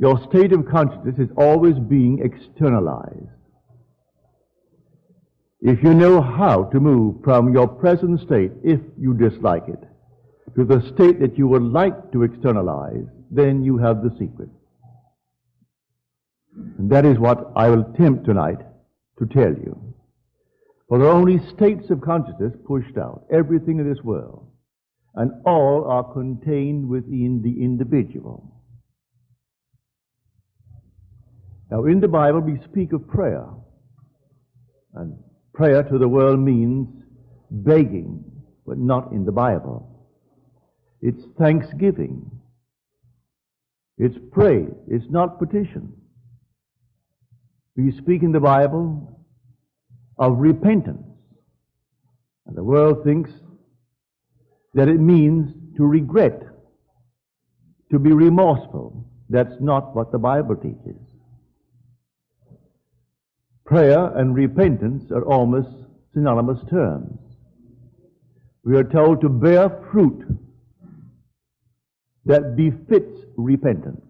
Your state of consciousness is always being externalized. If you know how to move from your present state, if you dislike it, to the state that you would like to externalize, then you have the secret. And that is what I will attempt tonight to tell you. For there are only states of consciousness pushed out, everything in this world, and all are contained within the individual. Now, in the Bible, we speak of prayer, and prayer to the world means begging, but not in the Bible. It's thanksgiving. It's praise. It's not petition. We speak in the Bible of repentance, and the world thinks that it means to regret, to be remorseful. That's not what the Bible teaches. Prayer and repentance are almost synonymous terms. We are told to bear fruit that befits repentance.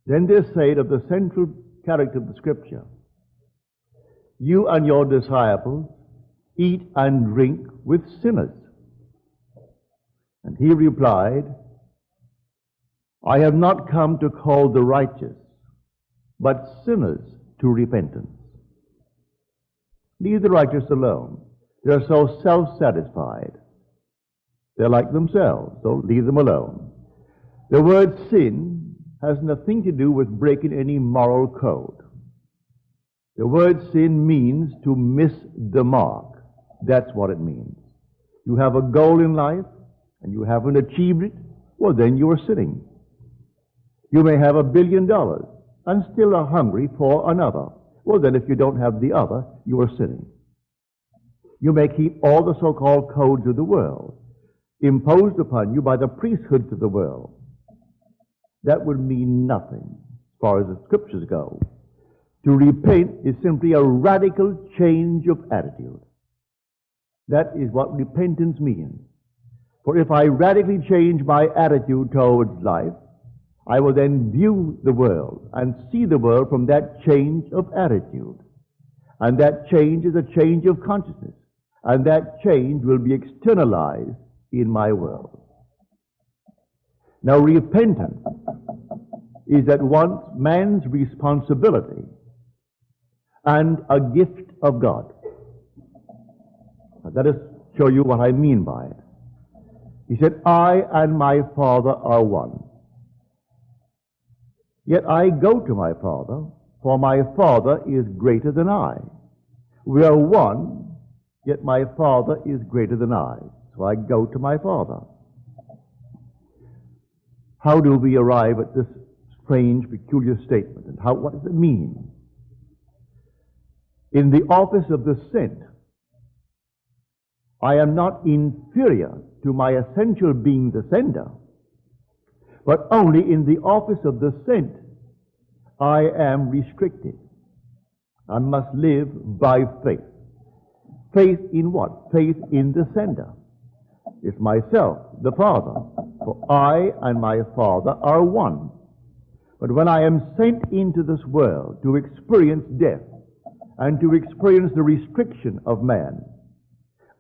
Then they say of the central character of the Scripture, you and your disciples eat and drink with sinners. And he replied, I have not come to call the righteous, but sinners to repentance. Leave the righteous alone. They're so self-satisfied. They're like themselves, so leave them alone. The word sin has nothing to do with breaking any moral code. The word sin means to miss the mark. That's what it means. You have a goal in life and you haven't achieved it, well, then you are sinning. You may have $1 billion and still are hungry for another. Well, then if you don't have the other, you are sinning. You may keep all the so-called codes of the world imposed upon you by the priesthoods of the world. That would mean nothing as far as the Scriptures go. To repent is simply a radical change of attitude. That is what repentance means. For if I radically change my attitude towards life, I will then view the world and see the world from that change of attitude. And that change is a change of consciousness. And that change will be externalized in my world. Now, repentance is at once man's responsibility and a gift of God. Now, let us show you what I mean by it. He said, I and my Father are one. Yet I go to my Father, for my Father is greater than I. We are one, yet my Father is greater than I. So I go to my Father. How do we arrive at this strange, peculiar statement? And what does it mean? In the office of the sent, I am not inferior to my essential being the sender, but only in the office of the sent I am restricted. I must live by faith. Faith in what? Faith in the sender. It's myself, the Father. For I and my Father are one. But when I am sent into this world to experience death and to experience the restriction of man,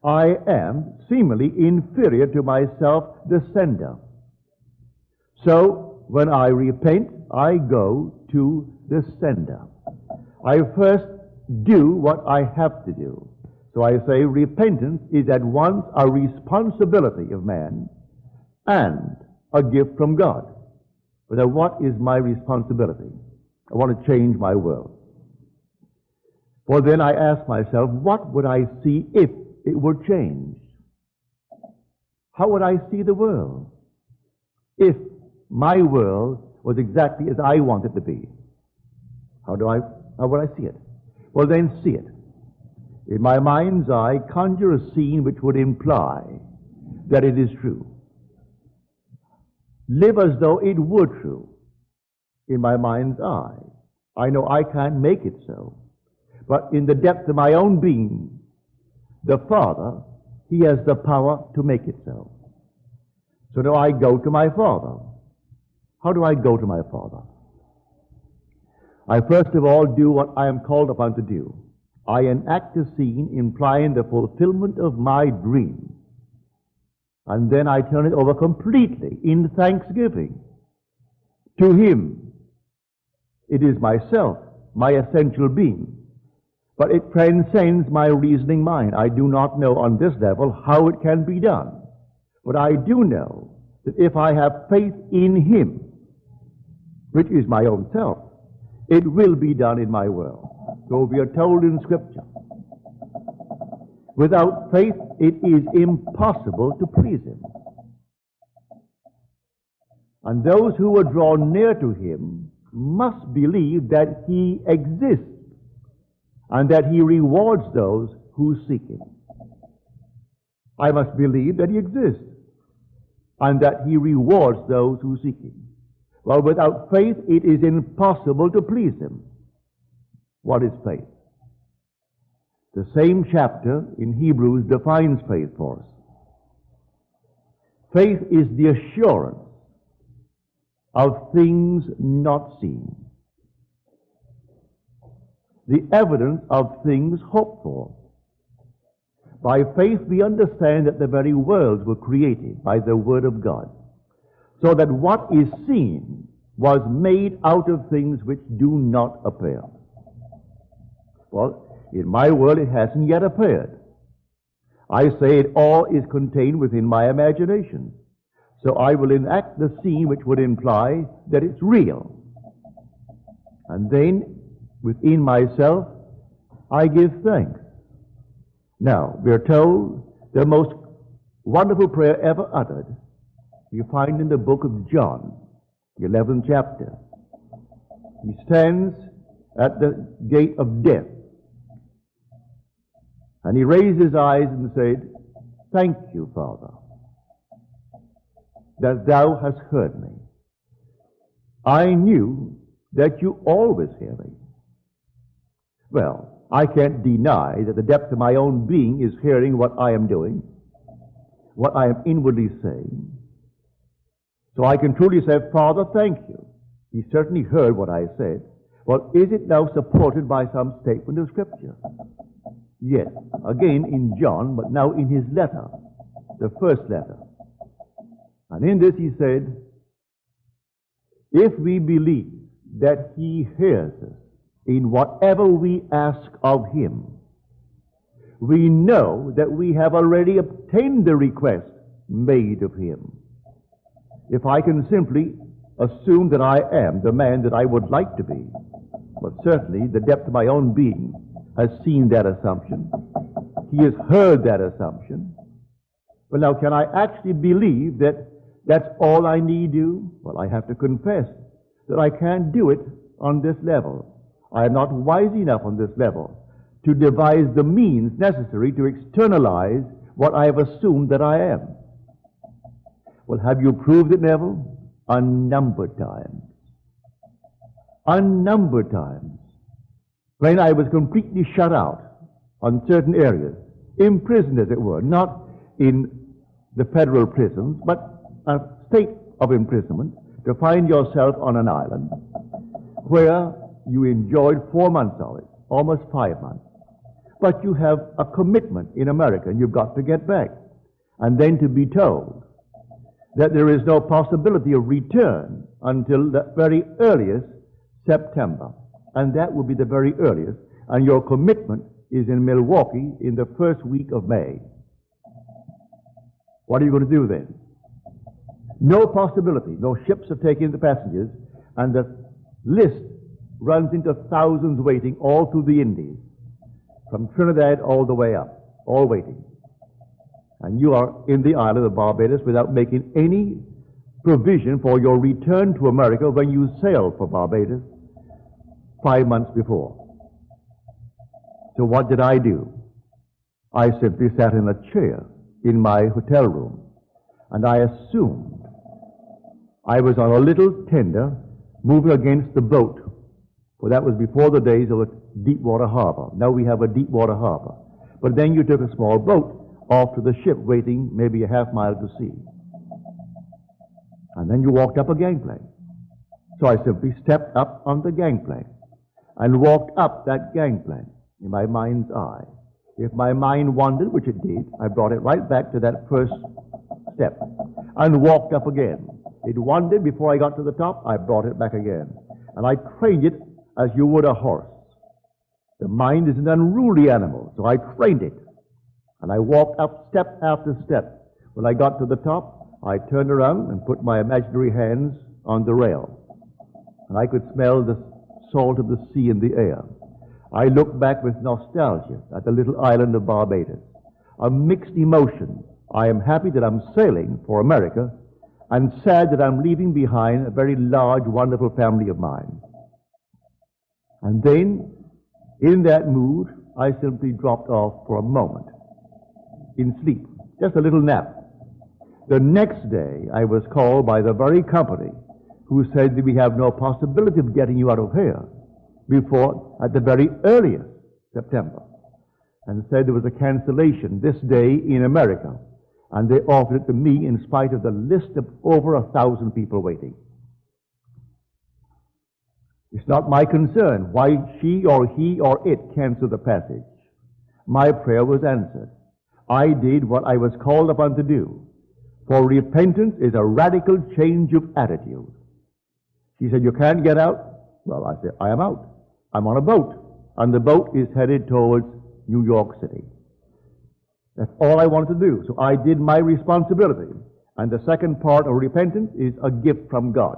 I am seemingly inferior to myself, the sender. So, when I repent, I go to the sender. I first do what I have to do. So I say repentance is at once a responsibility of man and a gift from God. But now what is my responsibility? I want to change my world. Well, then I ask myself, what would I see if it were changed? How would I see the world if my world was exactly as I want it to be? How would I see it? Well, then see it. In my mind's eye, conjure a scene which would imply that it is true. Live as though it were true in my mind's eye. I know I can't make it so, but in the depth of my own being, the Father, He has the power to make it so. So now I go to my Father. How do I go to my Father? I first of all do what I am called upon to do. I enact a scene implying the fulfillment of my dream. And then I turn it over completely in thanksgiving to Him. It is myself, my essential being. But it transcends my reasoning mind. I do not know on this level how it can be done. But I do know that if I have faith in Him, which is my own self, it will be done in my world. So we are told in Scripture, without faith it is impossible to please Him. And those who will draw near to Him must believe that He exists and that He rewards those who seek Him. I must believe that He exists and that He rewards those who seek Him. Well, without faith, it is impossible to please Him. What is faith? The same chapter in Hebrews defines faith for us. Faith is the assurance of things not seen, the evidence of things hoped for. By faith, we understand that the very worlds were created by the Word of God, so that what is seen was made out of things which do not appear. Well, in my world it hasn't yet appeared. I say it all is contained within my imagination. So I will enact the scene which would imply that it's real. And then, within myself, I give thanks. Now, we are told the most wonderful prayer ever uttered you find in the book of John, the 11th chapter. He stands at the gate of death, and he raised his eyes and said, "Thank you, Father, that thou hast heard me. I knew that you always hear me." Well, I can't deny that the depth of my own being is hearing what I am doing, what I am inwardly saying. So I can truly say, "Father, thank you." He certainly heard what I said. Well, is it now supported by some statement of Scripture? Yes, again in John, but now in his letter, the first letter. And in this he said, "If we believe that He hears us in whatever we ask of Him, we know that we have already obtained the request made of Him." If I can simply assume that I am the man that I would like to be, but certainly the depth of my own being has seen that assumption. He has heard that assumption. Well, now, can I actually believe that that's all I need do? Well, I have to confess that I can't do it on this level. I am not wise enough on this level to devise the means necessary to externalize what I have assumed that I am. Well, have you proved it, Neville? Unnumbered times. Unnumbered times. When I was completely shut out on certain areas, imprisoned as it were, not in the federal prisons, but a state of imprisonment, to find yourself on an island where you enjoyed 4 months of it, almost 5 months. But you have a commitment in America, and you've got to get back. And then to be told that there is no possibility of return until the very earliest September. And that will be the very earliest. And your commitment is in Milwaukee in the first week of May. What are you going to do then? No possibility. No ships are taking the passengers, and the list runs into thousands waiting all through the Indies, from Trinidad all the way up, all waiting. And you are in the island of Barbados without making any provision for your return to America when you sail for Barbados 5 months before. So what did I do? I simply sat in a chair in my hotel room, and I assumed I was on a little tender moving against the boat, for that was before the days of a deep water harbor. Now we have a deep water harbor. But then you took a small boat off to the ship, waiting maybe a half mile to sea. And then you walked up a gangplank. So I simply stepped up on the gangplank and walked up that gangplank in my mind's eye. If my mind wandered, which it did, I brought it right back to that first step and walked up again. It wandered before I got to the top, I brought it back again. And I trained it as you would a horse. The mind is an unruly animal, so I trained it. And I walked up step after step. When I got to the top, I turned around and put my imaginary hands on the rail. And I could smell the salt of the sea in the air. I looked back with nostalgia at the little island of Barbados. A mixed emotion. I am happy that I'm sailing for America and sad that I'm leaving behind a very large, wonderful family of mine. And then, in that mood, I simply dropped off for a moment in sleep, just a little nap. The next day, I was called by the very company who said that we have no possibility of getting you out of here before, at the very earliest, September, and said there was a cancellation this day in America, and they offered it to me in spite of the list of over 1,000 people waiting. It's not my concern why she or he or it canceled the passage. My prayer was answered. I did what I was called upon to do, for repentance is a radical change of attitude. She said, you can't get out? Well, I said, I am out. I'm on a boat, and the boat is headed towards New York City. That's all I wanted to do. So I did my responsibility. And the second part of repentance is a gift from God.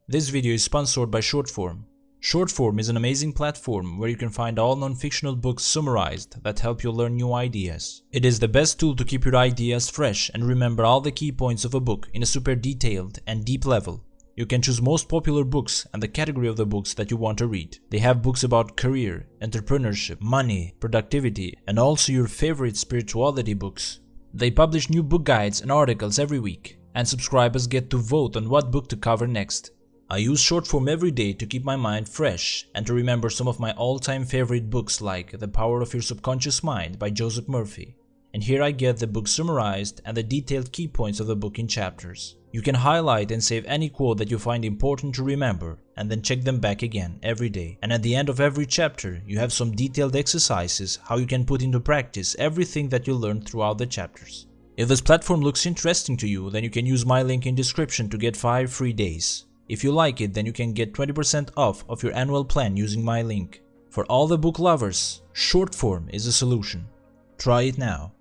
This video is sponsored by Shortform. Shortform is an amazing platform where you can find all non-fictional books summarized that help you learn new ideas. It is the best tool to keep your ideas fresh and remember all the key points of a book in a super detailed and deep level. You can choose most popular books and the category of the books that you want to read. They have books about career, entrepreneurship, money, productivity, and also your favorite spirituality books. They publish new book guides and articles every week, and subscribers get to vote on what book to cover next. I use Shortform every day to keep my mind fresh and to remember some of my all-time favorite books like The Power of Your Subconscious Mind by Joseph Murphy. And here I get the book summarized and the detailed key points of the book in chapters. You can highlight and save any quote that you find important to remember and then check them back again every day. And at the end of every chapter, you have some detailed exercises how you can put into practice everything that you learned throughout the chapters. If this platform looks interesting to you, then you can use my link in description to get 5 free days. If you like it, then you can get 20% off of your annual plan using my link. For all the book lovers, Shortform is a solution. Try it now.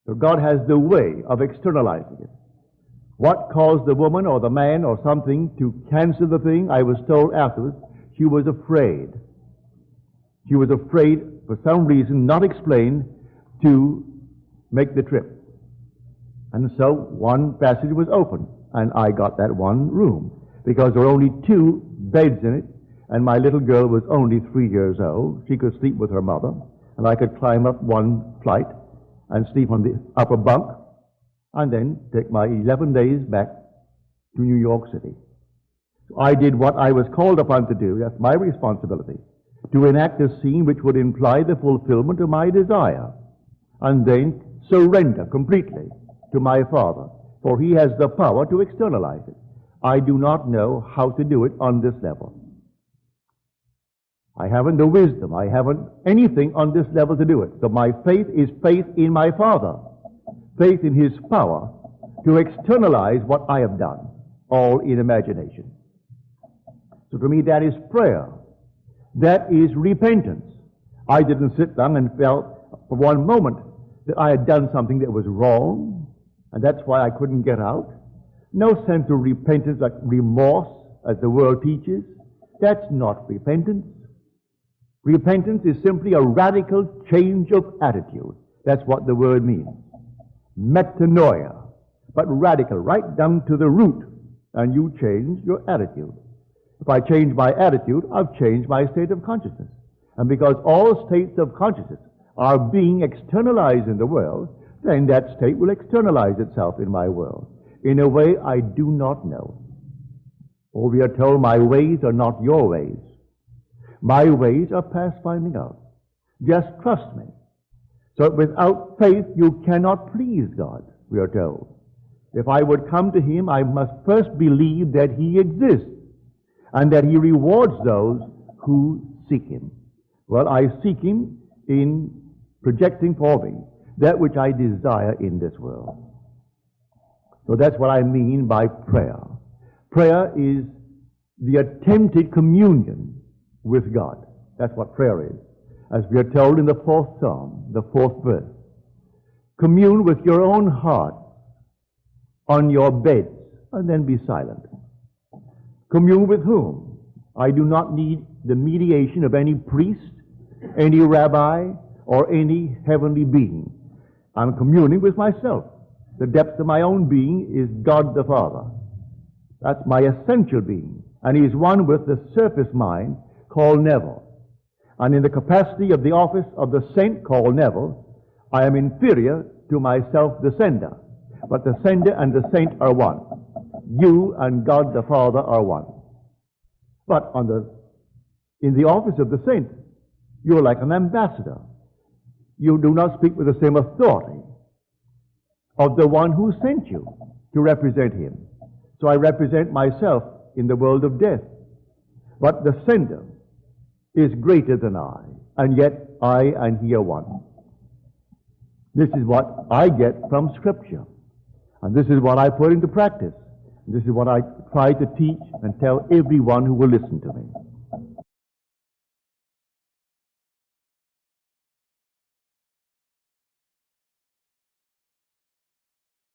So God has the way of externalizing it. What caused the woman or the man or something to cancel the thing? I was told afterwards, she was afraid. She was afraid, for some reason not explained, to make the trip. And so one passage was open, and I got that one room, because there were only 2 beds in it, and my little girl was only 3 years old. She could sleep with her mother, and I could climb up one flight and sleep on the upper bunk, and then take my 11 days back to New York City. So I did what I was called upon to do. That's my responsibility, to enact a scene which would imply the fulfillment of my desire, and then surrender completely to my Father, for He has the power to externalize it. I do not know how to do it on this level. I haven't the wisdom. I haven't anything on this level to do it. So my faith is faith in my Father, faith in His power to externalize what I have done, all in imagination. So to me that is prayer. That is repentance. I didn't sit down and felt for one moment that I had done something that was wrong, and that's why I couldn't get out. No sense of repentance like remorse, as the world teaches. That's not repentance. Repentance is simply a radical change of attitude. That's what the word means. Metanoia. But radical, right down to the root. And you change your attitude. If I change my attitude, I've changed my state of consciousness. And because all states of consciousness are being externalized in the world, then that state will externalize itself in my world in a way I do not know. Or we are told, my ways are not your ways. My ways are past finding out. Just trust me. So without faith, you cannot please God, we are told. If I would come to Him, I must first believe that He exists and that He rewards those who seek Him. Well, I seek Him in projecting for me that which I desire in this world. So that's what I mean by prayer. Prayer is the attempted communion with God. That's what prayer is. As we are told in the 4th Psalm, the 4th verse. Commune with your own heart on your beds, and then be silent. Commune with whom? I do not need the mediation of any priest, any rabbi, or any heavenly being. I'm communing with myself. The depths of my own being is God the Father. That's my essential being. And He's one with the surface mind called Neville. And in the capacity of the office of the saint called Neville, I am inferior to myself, the sender. But the sender and the saint are one. You and God the Father are one. But in the office of the saint, you're like an ambassador. You do not speak with the same authority of the one who sent you to represent Him. So I represent myself in the world of death. But the sender is greater than I, and yet I and He are one. This is what I get from Scripture. And this is what I put into practice. This is what I try to teach and tell everyone who will listen to me.